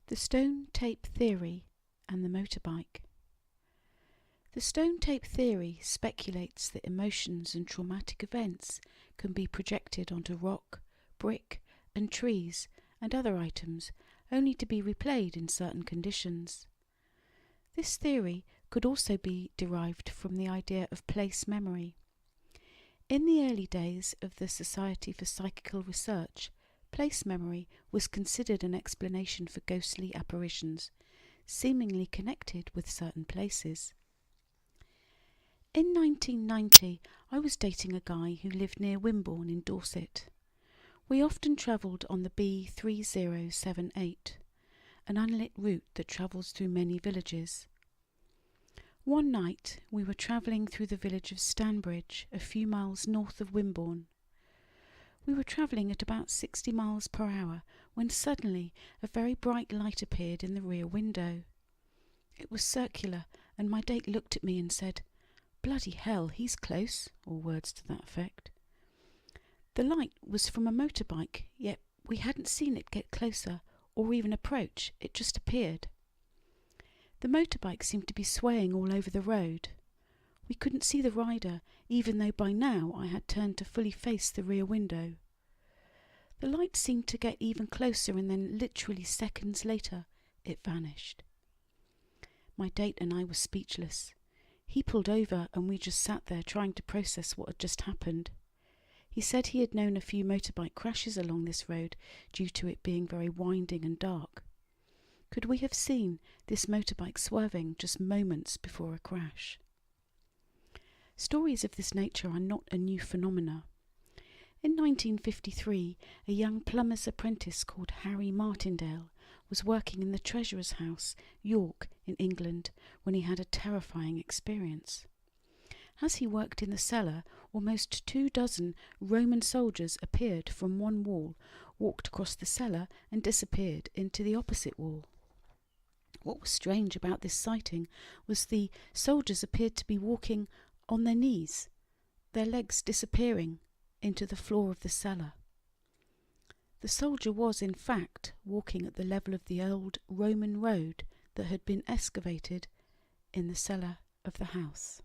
The stone tape theory and the motorbike. The stone tape theory speculates that emotions and traumatic events can be projected onto rock, brick, and trees and other items, only to be replayed in certain conditions. This theory could also be derived from the idea of place memory. In the early days of the Society for Psychical Research, place memory was considered an explanation for ghostly apparitions, seemingly connected with certain places. In 1990, I was dating a guy who lived near Wimborne in Dorset. We often travelled on the B3078, an unlit route that travels through many villages. One night we were travelling through the village of Stanbridge, a few miles north of Wimborne. We were travelling at about 60 miles per hour when suddenly a very bright light appeared in the rear window. It was circular, and my date looked at me and said, "Bloody hell, he's close," or words to that effect. The light was from a motorbike, yet we hadn't seen it get closer or even approach, it just appeared. The motorbike seemed to be swaying all over the road. We couldn't see the rider, even though by now I had turned to fully face the rear window. The light seemed to get even closer, and then literally seconds later it vanished. My date and I were speechless. He pulled over and we just sat there trying to process what had just happened. He said he had known a few motorbike crashes along this road due to it being very winding and dark. Could we have seen this motorbike swerving just moments before a crash? Stories of this nature are not a new phenomena. In 1953, a young plumber's apprentice called Harry Martindale was working in the Treasurer's House, York, in England, when he had a terrifying experience. As he worked in the cellar, almost 24 Roman soldiers appeared from one wall, walked across the cellar and disappeared into the opposite wall. What was strange about this sighting was the soldiers appeared to be walking on their knees, their legs disappearing into the floor of the cellar. The soldier was, in fact, walking at the level of the old Roman road that had been excavated in the cellar of the house.